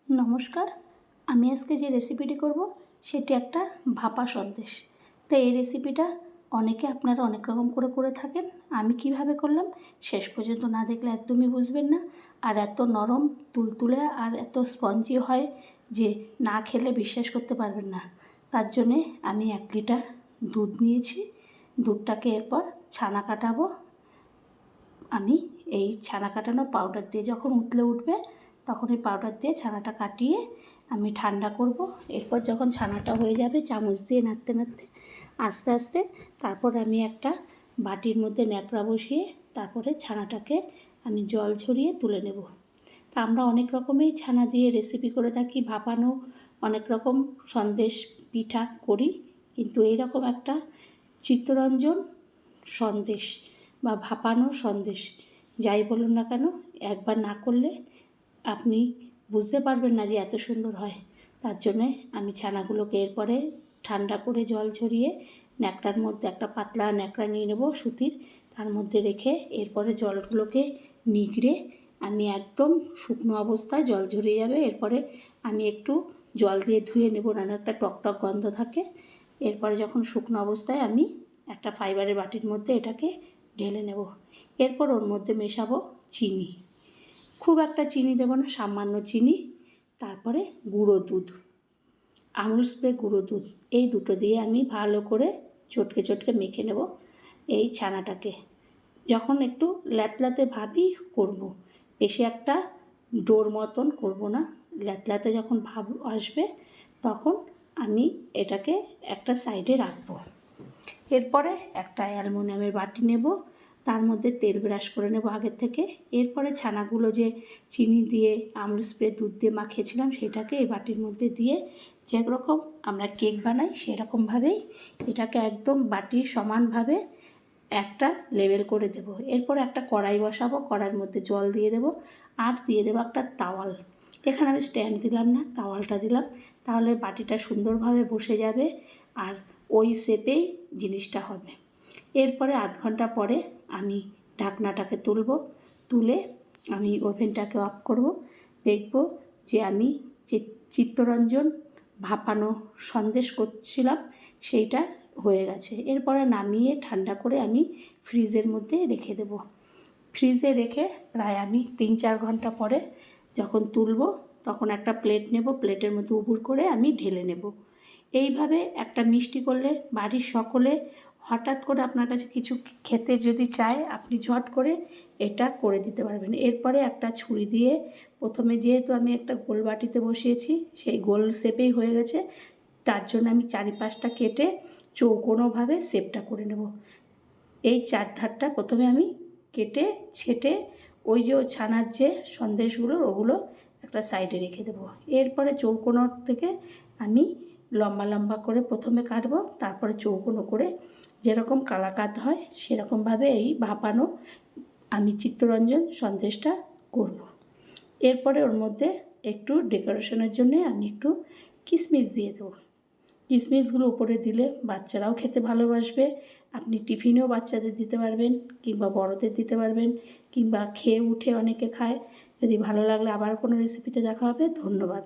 নমস্কার। আমি আজকে যে রেসিপিটি করব সেটি একটা ভাপা সন্দেশ। তো এই রেসিপিটা অনেকে আপনারা অনেক রকম করে থাকেন। আমি কিভাবে করলাম শেষ পর্যন্ত না দেখলে একদমই বুঝবেন না। আর এত নরম তুলতুলে আর এত স্পঞ্জি হয় যে না খেলে বিশ্বাস করতে পারবেন না। তার জন্যে আমি 1 লিটার দুধ নিয়েছি। দুধটাকে এরপর ছানা কাটাবো। আমি এই ছানা কাটানো পাউডার দিয়ে যখন উতলে উঠবে তখন এই পাউডার দিয়ে ছানাটা কাটিয়ে আমি ঠান্ডা করব। এরপর যখন ছানাটা হয়ে যাবে চামচ দিয়ে নাড়তে নাড়তে আস্তে আস্তে তারপর আমি একটা বাটির মধ্যে ন্যাকড়া বসিয়ে তারপরে ছানাটাকে আমি জল ঝরিয়ে তুলে নেব। তা আমরা অনেক রকমেই ছানা দিয়ে রেসিপি করে থাকি, ভাপানো অনেক রকম সন্দেশ পিঠা করি, কিন্তু এইরকম একটা চিত্তরঞ্জন সন্দেশ বা ভাপানো সন্দেশ যাই বলুন না কেন একবার না করলে আপনি বুঝতে পারবেন না যে এত সুন্দর হয়। তার জন্যে আমি ছানাগুলোকে এরপরে ঠান্ডা করে জল ঝরিয়ে ন্যাকড়ার মধ্যে একটা পাতলা ন্যাকড়া নিয়ে নেব সুতির, তার মধ্যে রেখে এরপরে জলগুলোকে নিগড়ে আমি একদম শুকনো অবস্থায় জল ঝরিয়ে যাবে। এরপরে আমি একটু জল দিয়ে ধুয়ে নেব, নানা একটা টকটক গন্ধ থাকে। এরপরে যখন শুকনো অবস্থায় আমি একটা ফাইবারের বাটির মধ্যে এটাকে ঢেলে নেব। এরপর ওর মধ্যে মেশাবো চিনি। খুব একটা চিনি দেবো না, সামান্য চিনি। তারপরে গুঁড়ো দুধ, আমুল স্প্রে গুঁড়ো দুধ, এই দুটো দিয়ে আমি ভালো করে চটকে চটকে মেখে নেব এই ছানাটাকে। যখন একটু ল্যাতলাতে ভাবই করব, বেশি একটা ডোর মতন করব না। ল্যাতলাতে যখন ভাব আসবে তখন আমি এটাকে একটা সাইডে রাখবো। এরপরে একটা অ্যালুমিনিয়ামের বাটি নেব, তার মধ্যে তেল ব্রাশ করে নেব আগের থেকে। এরপরে ছানাগুলো যে চিনি দিয়ে আমুল স্প্রে দুধ দিয়ে মাখিয়েছিলাম সেটাকে এই বাটির মধ্যে দিয়ে যেরকম আমরা কেক বানাই সেরকমভাবেই এটাকে একদম বাটির সমানভাবে একটা লেবেল করে দেব। এরপর একটা কড়াই বসাবো, কড়াইয়ের মধ্যে জল দিয়ে দেব আর দিয়ে দেবো একটা তাওয়াল। এখানে আমি স্ট্যান্ড দিলাম না, তাওয়ালটা দিলাম, তাহলে বাটিটা সুন্দরভাবে বসে যাবে আর ওই শেপেই জিনিসটা হবে। এরপরে আধ ঘন্টা পরে আমি ঢাকনাটাকে তুলে আমি ওভেনটাকে অফ করব। দেখব যে আমি যে চিত্তরঞ্জন ভাপানো সন্দেশ করছিলাম সেইটা হয়ে গেছে। এরপরে নামিয়ে ঠান্ডা করে আমি ফ্রিজের মধ্যে রেখে দেব। ফ্রিজে রেখে প্রায় আমি 3-4 ঘন্টা পরে যখন তুলব তখন একটা প্লেট নেব, প্লেটের মধ্যে উবুর করে আমি ঢেলে নেব। এইভাবে একটা মিষ্টি করলে বাড়ির সকলে হঠাৎ করে আপনার কাছে কিছু খেতে যদি চায় আপনি ঝট করে এটা করে দিতে পারবেন। এরপরে একটা ছুরি দিয়ে প্রথমে যেহেতু আমি একটা গোল বাটিতে বসিয়েছি সেই গোল শেপেই হয়ে গেছে, তার জন্য আমি চারিপাশটা কেটে চৌকোনোভাবে শেপটা করে নেব। এই 4 ধারটা প্রথমে আমি কেটে ছেটে ওই যে ছানার যে সন্দেশগুলো ওগুলো একটা সাইডে রেখে দেবো। এরপরে চৌকোনো থেকে আমি লম্বা লম্বা করে প্রথমে কাটবো, তারপরে চৌকোনো করে যেরকম কালাকাঁদ হয় সেরকমভাবে এই ভাপানো আমি চিত্তরঞ্জন সন্দেশটা করব। এরপরে ওর মধ্যে একটু ডেকোরেশনের জন্য আমি একটু কিশমিশ দিয়ে দেবো। কিশমিশগুলো উপরে দিলে বাচ্চারাও খেতে ভালোবাসবে। আপনি টিফিনেও বাচ্চাদের দিতে পারবেন কিংবা বড়দের দিতে পারবেন, কিংবা খেয়ে উঠে অনেকে খায়। যদি ভালো লাগলে আবার কোনো রেসিপিতে দেখা হবে। ধন্যবাদ।